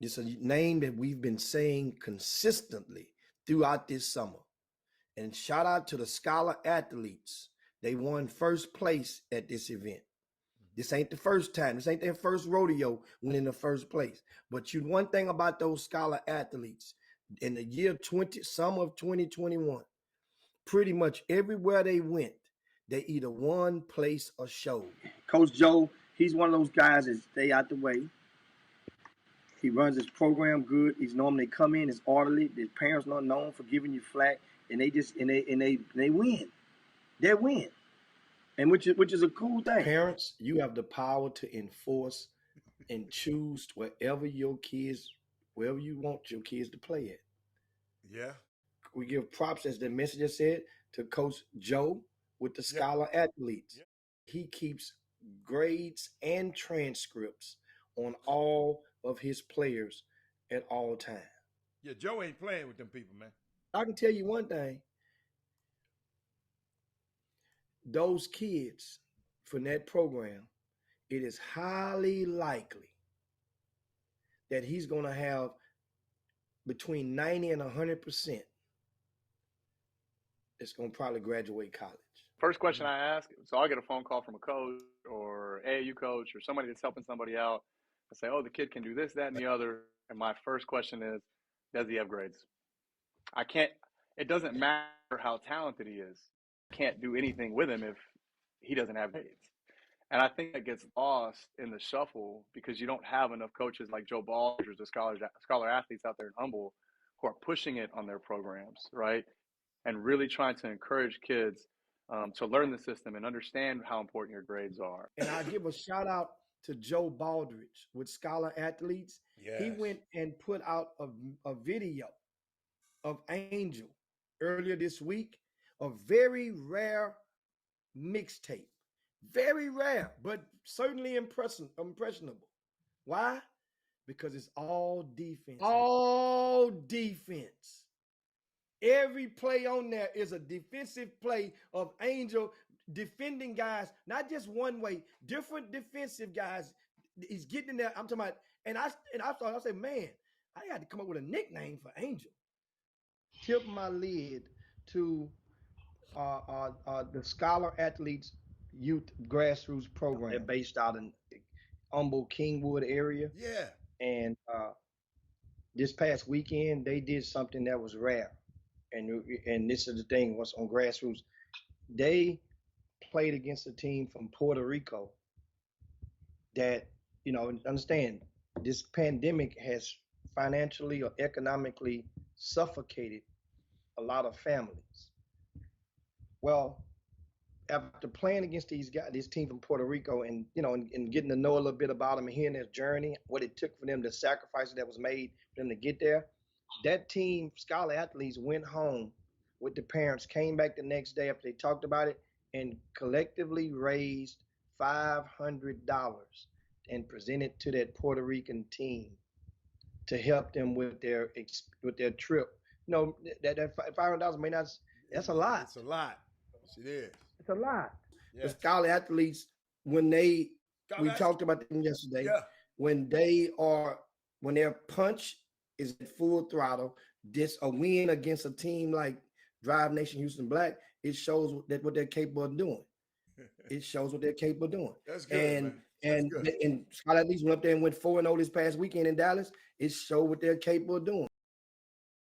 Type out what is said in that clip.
It's a name that we've been saying consistently throughout this summer. And shout out to the Scholar athletes. They won first place at this event. This ain't the first time. This ain't their first rodeo winning the first place. But one thing about those Scholar athletes, in the year summer of 2021, pretty much everywhere they went, they either won, placed, or showed. Coach Joe, he's one of those guys that stay out the way. He runs his program good. He's normally come in as orderly. His parents not known for giving you flack, and they win. They win, and which is a cool thing. Parents, you have the power to enforce and choose wherever you want your kids to play at. Yeah. We give props, as the messenger said, to Coach Joe with the Scholar athletes. Yeah. He keeps grades and transcripts on all of his players at all times. Yeah, Joe ain't playing with them people, man. I can tell you one thing. Those kids from that program, it is highly likely that he's going to have between 90 and 100% that's going to probably graduate college. First question I ask, so I'll get a phone call from a coach or AAU coach or somebody that's helping somebody out. I say, oh, the kid can do this, that, and the other. And my first question is, does he have grades? It doesn't matter how talented he is. I can't do anything with him if he doesn't have grades. And I think that gets lost in the shuffle because you don't have enough coaches like Joe Baldridge, the scholar athletes out there in Humble, who are pushing it on their programs, right? And really trying to encourage kids to learn the system and understand how important your grades are. And I give a shout out to Joe Baldridge with Scholar Athletes. Yes. He went and put out a video of Angel earlier this week, a very rare mixtape. Very rare, but certainly impressionable. Why? Because it's all defense. All defense. Every play on there is a defensive play of Angel defending guys, not just one way, different defensive guys. He's getting in there. I'm talking about, and I thought, I said, man, I had to come up with a nickname for Angel. Tip my lid to the Scholar Athletes Youth Grassroots Program. They're based out in Humble, Kingwood area. Yeah. And this past weekend, they did something that was rare. And this is the thing, what's on Grassroots. They played against a team from Puerto Rico that, understand, this pandemic has financially or economically suffocated a lot of families. Well, after playing against this team from Puerto Rico and getting to know a little bit about them and hearing their journey, what it took for them, the sacrifices that was made for them to get there, that team, Scholar Athletes, went home with the parents, came back the next day after they talked about it, and collectively raised $500 and presented to that Puerto Rican team to help them with their trip. That $500 may not. That's a lot. It's a lot. Yes, it is. It's a lot. Yes. The Scholar Athletes, we talked about them yesterday. Yeah. When their punch is at full throttle, a win against a team like Drive Nation Houston Black, it shows what they're capable of doing. It shows what they're capable of doing. That's good, and Scholar Athletes went up there and went 4-0 this past weekend in Dallas. It showed what they're capable of doing.